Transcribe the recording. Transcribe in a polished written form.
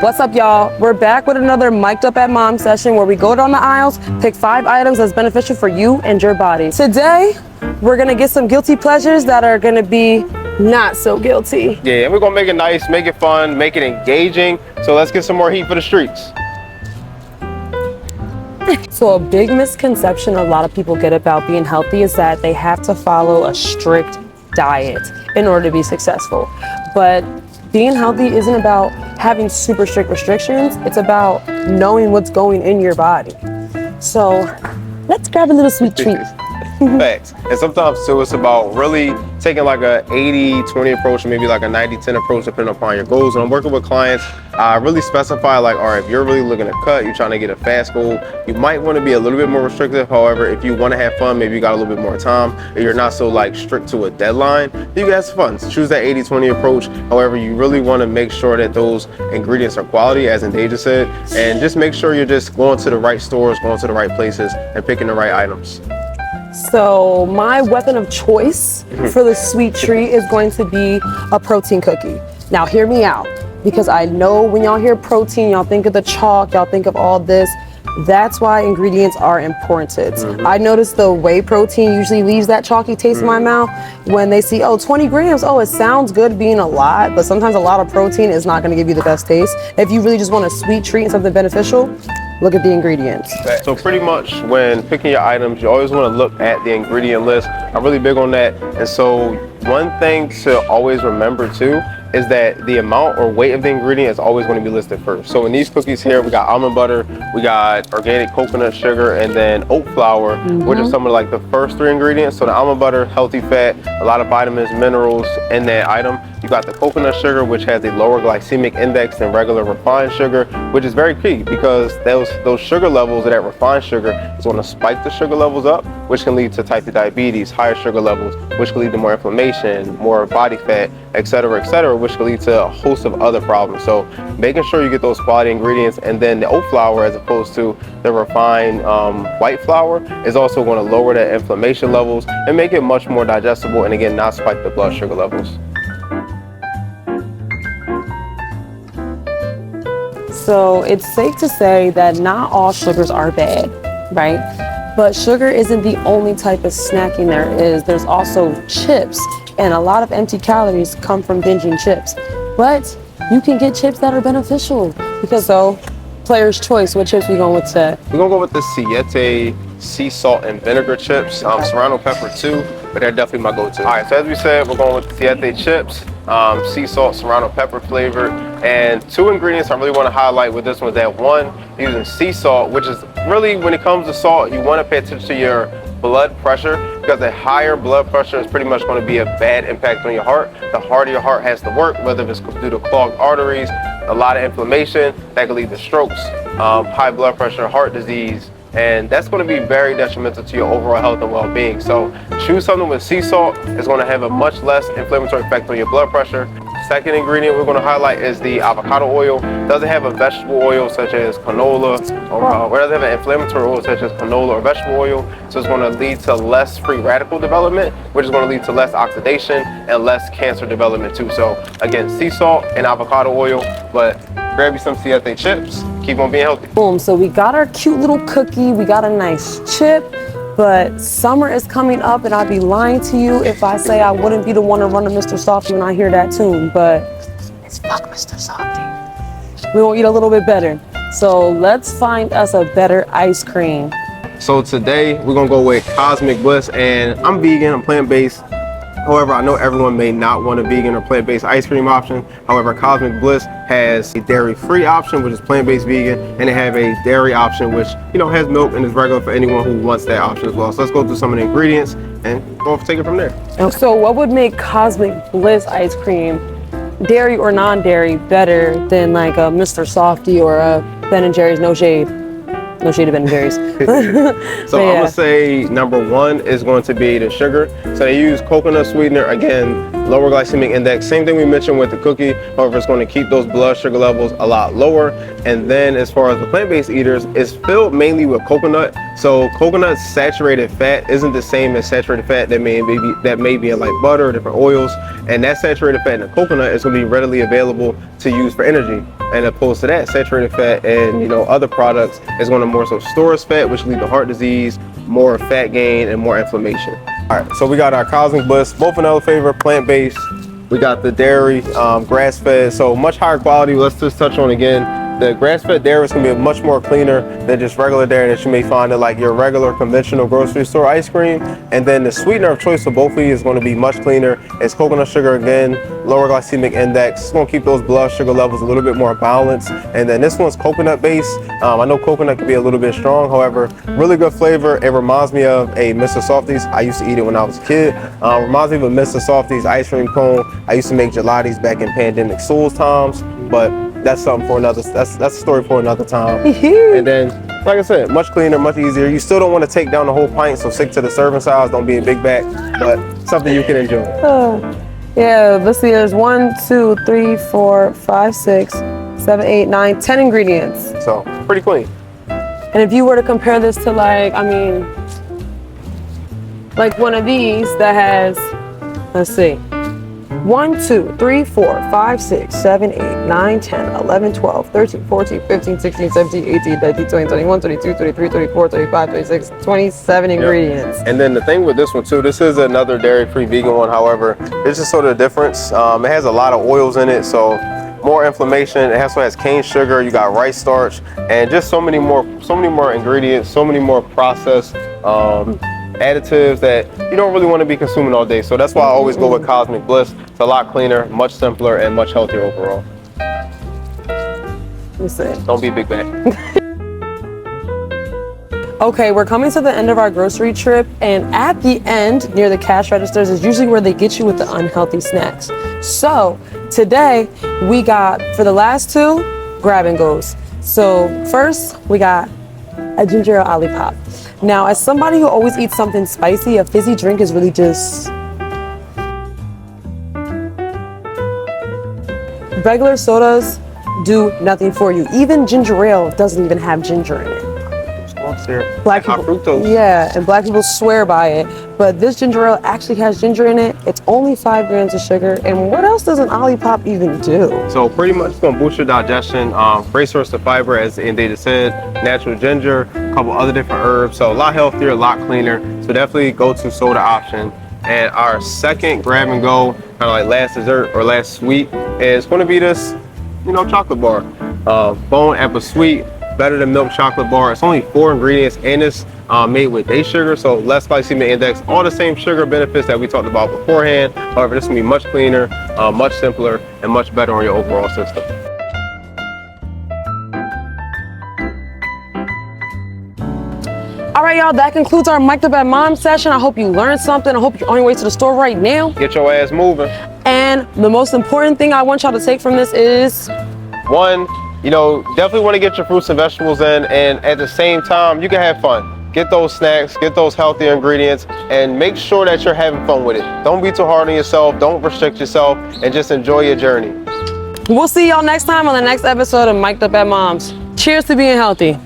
What's up, y'all? We're back with another Mic'd Up at Mom session where we go down the aisles, pick 5 items that's beneficial for you and your body. Today, we're gonna get some guilty pleasures that are gonna be not so guilty. Yeah, and we're gonna make it nice, make it fun, make it engaging. So let's get some more heat for the streets. So a big misconception a lot of people get about being healthy is that they have to follow a strict diet in order to be successful. But being healthy isn't about having super strict restrictions. It's about knowing what's going in your body. So let's grab a little sweet treat. Facts. And sometimes too, it's about really taking like a 80-20 approach, or maybe like a 90-10 approach, depending upon your goals. When I'm working with clients, I really specify like, all right, if you're really looking to cut, you're trying to get a fast goal, you might want to be a little bit more restrictive. However, if you want to have fun, maybe you got a little bit more time, or you're not so like strict to a deadline, you can have some fun. So choose that 80-20 approach. However, you really want to make sure that those ingredients are quality, as Andayza said, and just make sure you're just going to the right stores, going to the right places, and picking the right items. So my weapon of choice for the sweet treat is going to be a protein cookie. Now hear me out, because I know when y'all hear protein, y'all think of the chalk, y'all think of all this. That's why ingredients are important. I notice the whey protein usually leaves that chalky taste in my mouth when they see, oh, 20 grams. Oh, it sounds good being a lot, but sometimes a lot of protein is not going to give you the best taste. If you really just want a sweet treat and something beneficial, look at the ingredients. So pretty much when picking your items, you always want to look at the ingredient list. I'm really big on that. And so one thing to always remember too is that the amount or weight of the ingredient is always going to be listed first. So in these cookies here, we got almond butter, we got organic coconut sugar, and then oat flour, which are some of like the first 3 ingredients. So the almond butter, healthy fat, a lot of vitamins, minerals in that item. You got the coconut sugar, which has a lower glycemic index than regular refined sugar, which is very key because those sugar levels of that refined sugar is going to spike the sugar levels up, which can lead to type 2 diabetes, higher sugar levels, which can lead to more inflammation, more body fat, etc., which can lead to a host of other problems. So making sure you get those quality ingredients, and then the oat flour as opposed to the refined white flour is also going to lower the inflammation levels and make it much more digestible, and again, not spike the blood sugar levels. So it's safe to say that not all sugars are bad, right? But sugar isn't the only type of snacking there is. There's also chips, and a lot of empty calories come from binging chips. But you can get chips that are beneficial. Because so, player's choice, what chips we going with today? We're gonna go with the Siete sea salt and vinegar chips, serrano pepper too, but they're definitely my go-to. All right, so as we said, we're going with the Siete chips, sea salt, serrano pepper flavored, and 2 ingredients I really want to highlight with this one is that one, using sea salt, which is really, when it comes to salt, you want to pay attention to your blood pressure, because a higher blood pressure is pretty much going to be a bad impact on your heart. The harder your heart has to work, whether it's due to clogged arteries, a lot of inflammation, that can lead to strokes, high blood pressure, heart disease, and that's going to be very detrimental to your overall health and well-being. So choose something with sea salt. It's going to have a much less inflammatory effect on your blood pressure. Second ingredient we're going to highlight is the avocado oil. It doesn't have a vegetable oil such as canola, or doesn't have an inflammatory oil such as canola or vegetable oil. So it's going to lead to less free radical development, which is going to lead to less oxidation and less cancer development too. So again, sea salt and avocado oil, but grab you some Siete chips. Keep on being healthy. Boom, so we got our cute little cookie, we got a nice chip, but summer is coming up, and I'd be lying to you if I say I wouldn't be the one to run to Mr. Softy when I hear that tune, but it's fuck Mr. Softy. We won't eat a little bit better. So let's find us a better ice cream. So today we're gonna go with Cosmic Bliss, and I'm vegan, I'm plant-based. However, I know everyone may not want a vegan or plant-based ice cream option. However, Cosmic Bliss has a dairy-free option, which is plant-based vegan, and they have a dairy option, which has milk and is regular for anyone who wants that option as well. So let's go through some of the ingredients and go take it from there. So what would make Cosmic Bliss ice cream, dairy or non-dairy, better than like a Mr. Softy or a Ben & Jerry's? No shade. No shade of Ben & Jerry's. So I'm gonna say number 1 is going to be the sugar. So they use coconut sweetener, again, lower glycemic index. Same thing we mentioned with the cookie. However, it's going to keep those blood sugar levels a lot lower. And then as far as the plant-based eaters, it's filled mainly with coconut. So coconut saturated fat isn't the same as saturated fat that may be in like butter or different oils. And that saturated fat in the coconut is going to be readily available to use for energy. And opposed to that, saturated fat and other products is going to more so store as fat, which lead to heart disease, more fat gain, and more inflammation. All right, so we got our Cosmic Bliss, both vanilla flavor, plant-based. We got the dairy, grass-fed, so much higher quality. Let's just touch on again. The grass-fed dairy is going to be much more cleaner than just regular dairy that you may find at like your regular conventional grocery store ice cream. And then the sweetener of choice for both of these is going to be much cleaner. It's coconut sugar again, lower glycemic index. It's going to keep those blood sugar levels a little bit more balanced. And then this one's coconut based. I know coconut can be a little bit strong, however, really good flavor. It reminds me of a Mr. Softies. I used to eat it when I was a kid. Reminds me of a Mr. Softies ice cream cone. I used to make gelatis back in pandemic Souls times, but that's something for another, that's a story for another time. And then, like I said, much cleaner, much easier. You still don't want to take down the whole pint, so stick to the serving size, don't be a big bag, but something you can enjoy. Yeah, let's see, there's 1, 2, 3, 4, 5, 6, 7, 8, 9, 10 ingredients. So, pretty clean. And if you were to compare this to like one of these that has, let's see, 1, 2, 3, 4, 5, 6, 7, 8, 9, 10, 11, 12, 13, 14, 15, 16, 17, 18, 19, 20, 21, 22, 23, 24, 25, 26, 27 ingredients. And then the thing with this one too, this is another dairy-free vegan one. However, it's just sort of the difference. It has a lot of oils in it, so more inflammation. It also has cane sugar. You got rice starch, and just so many more ingredients, so many more processed additives that you don't really want to be consuming all day. So that's why I always go with Cosmic Bliss. It's a lot cleaner, much simpler, and much healthier overall. Listen. Don't be a big bag. Okay, we're coming to the end of our grocery trip, and at the end, near the cash registers, is usually where they get you with the unhealthy snacks. So today, we got, for the last two, grab and goes. So first, we got a ginger ale Olipop. Now, as somebody who always eats something spicy, a fizzy drink is really just... Regular sodas do nothing for you. Even ginger ale doesn't even have ginger in it. Black people, fructose. Yeah, and black people swear by it. But this ginger ale actually has ginger in it. It's only 5 grams of sugar. And what else does an Olipop even do? So pretty much it's gonna boost your digestion. Great source of fiber, as Andayza said. Natural ginger, a couple other different herbs. So a lot healthier, a lot cleaner. So definitely go to soda option. And our second grab and go, kind of like last dessert or last sweet, is gonna be this, chocolate bar. Bone apple sweet. Better than milk chocolate bar. It's only 4 ingredients, and it's made with day sugar, so less glycemic index, all the same sugar benefits that we talked about beforehand. However, this will be much cleaner, much simpler, and much better on your overall system. All right, y'all, that concludes our Mic'd Up at Mom session. I hope you learned something. I hope you're on your way to the store right now. Get your ass moving. And the most important thing I want y'all to take from this is... 1, definitely want to get your fruits and vegetables in, and at the same time, you can have fun. Get those snacks, get those healthier ingredients, and make sure that you're having fun with it. Don't be too hard on yourself, don't restrict yourself, and just enjoy your journey. We'll see y'all next time on the next episode of Mic'd Up at Moms. Cheers to being healthy.